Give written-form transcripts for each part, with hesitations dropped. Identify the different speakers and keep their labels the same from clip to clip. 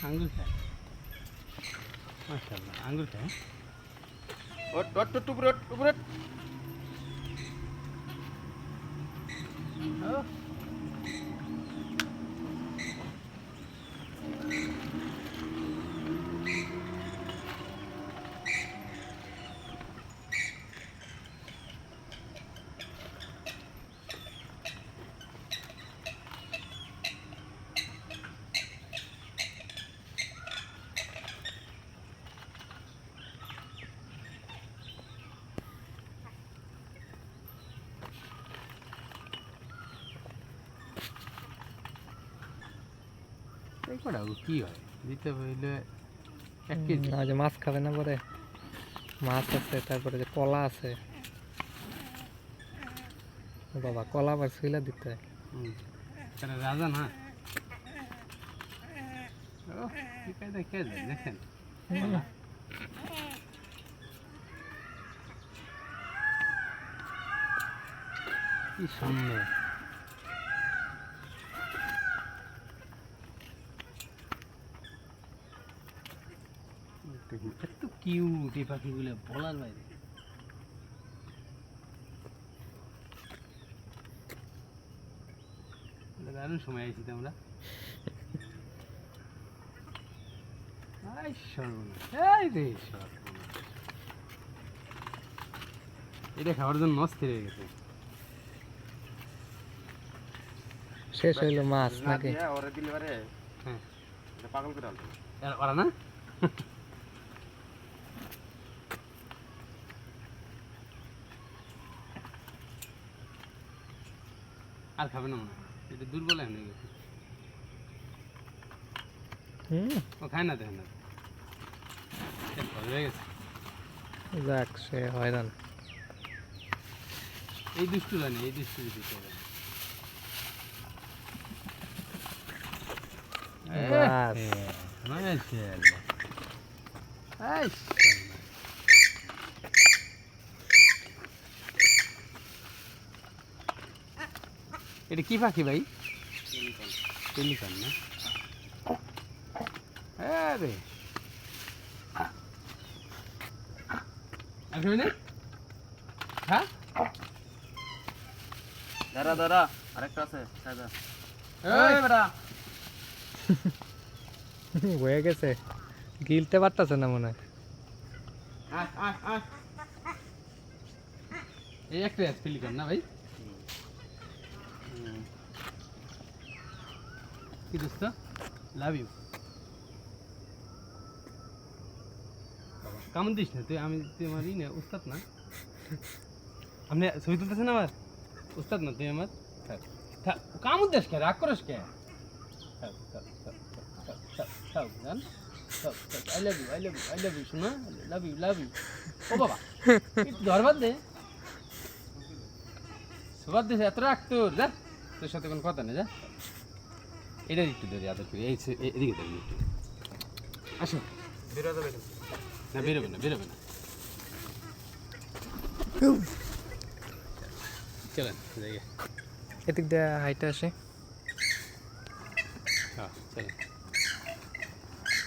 Speaker 1: আঙ্গুর খায় মাশাআল্লাহ আঙ্গুর খায়
Speaker 2: ওট ওট ওট উপরে ওট উপরে ওট।
Speaker 1: ও এই কটা কি হয় দিতে হইলে 1 কেজি
Speaker 3: না যে মাছ খাবে না পরে মাছ আছে তারপরে যে কলা আছে ও বাবা কলা আবার শুইলা দিতে হয়।
Speaker 1: এটা রাজা না ও কি কায়দা কে যায় দেখেন কি সুন্দর এত কিউট এই পাখিগুলো বলার বাইরে দারুণ সময় আইছি তো আমরা এই সর্বনাশ এই রে সর্বনাশ এটা খাওয়ার জন্য অস্থির হয়ে গেছে
Speaker 3: শেষ হইলো মাছ
Speaker 2: না
Speaker 3: নাকি
Speaker 2: দিয়া ওরে দিলে পারে
Speaker 1: হ্যাঁ
Speaker 2: এটা পাগল করে আনতো
Speaker 1: ওরা না আর খাবে না মনে হয় এটা দুর্বল হয়ে গেছে ও খায় না দেখেন না হয়ে গেছে
Speaker 3: যাক সে হয়রান
Speaker 1: এই দুষ্টুরা নেই এই দুষ্টু দিতে হবে
Speaker 3: বাস
Speaker 1: মাশাআল্লাহ এই এটা কি পাখি ভাই পেলিকান না আরে আর খাবি না হ্যাঁ
Speaker 2: দাঁড়া দাঁড়া আরেকটা আছে দাদা
Speaker 1: এই বেটা
Speaker 3: হয়ে গেছে গিলতে পারতেছে না মনে হয়
Speaker 1: আয় আয় আয় এই একটা আছে পেলিকান না ভাই কি দোস্ত লাভ ইউ কেমন দিস না তুই আমি তুই আমার ই না উস্তাদ না আপনি ছবি তুলতেছেন আমার উস্তাদ না তুই আমার কেমন দেশ কে রাগ করিস কে I love you I love you I love you শোনা লাভ ইউ ও বাবা ধরবার দে সবার দেশে এত রাখ তোর যা তোর সাথে কোনো কথা নেই যা এটা একটু ধরে আদর করি এই এদিকে ধরি একটু আসো
Speaker 2: বেরো যাবে
Speaker 1: না বেরোবে না বেরোবে না চলেন জায়গা
Speaker 3: এদিক দিয়ে হাইটে আসে
Speaker 1: হ্যাঁ চলেন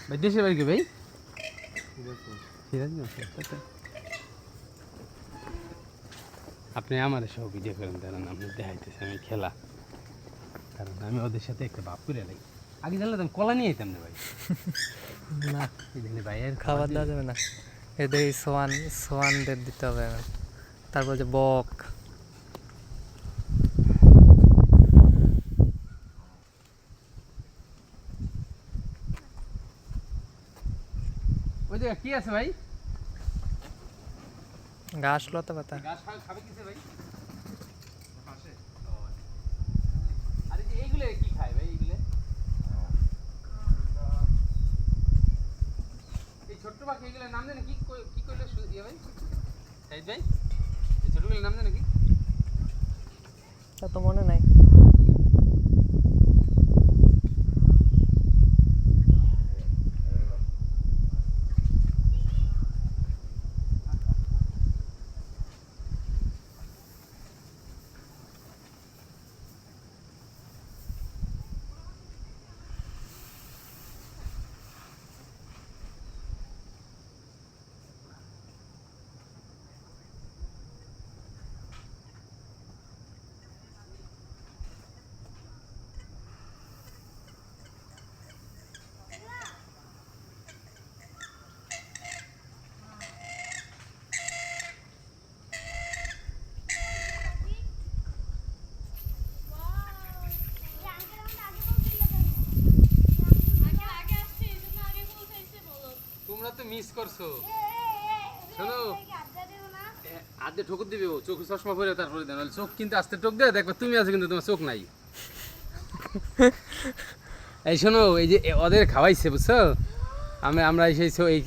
Speaker 1: ভাই দেশের বাড়ি কি ভাই সিরাজগঞ্জ আপনি আমার সব ভিডিও করেন দাঁড়ান আপনি দেখাইতেছে আমি খেলা কারণ আমি ওদের সাথে একটা ভাব করে লাগি আগে জানলে তো আমি কলা নিয়ে যেতাম না ভাই
Speaker 3: না
Speaker 1: এই জন্য ভাইয়ের
Speaker 3: খাবার দেওয়া যাবে না এদের সোয়ানদের দিতে হবে তারপর যে বক
Speaker 1: ওই জায়গা কি আছে ভাই
Speaker 3: ঘাস লতা পাতা
Speaker 1: গাছ খাবে কিসে ভাই আরে যে এইগুলো কি খায় ভাই এইগুলো এই ছোট্ট পাখি এগুলোর নাম জানে কি কি করলে ইয়ে ভাই সাইদ ভাই এই ছোটগুলোর নাম জানে কি
Speaker 3: তা তো মনে নাই
Speaker 1: তোমরা তো মিস করছো শোনো আদে ঠকুর দিবে ও চোখে চশমা পরে তারপরে দেন চোখ কিন্তু আস্তে টোক দেয় দেখবা তুমি আছো কিন্তু তোমার চোখ নাই এই শোনো এই যে ওদের খাওয়াইছে বুঝছো আমরা সেই এই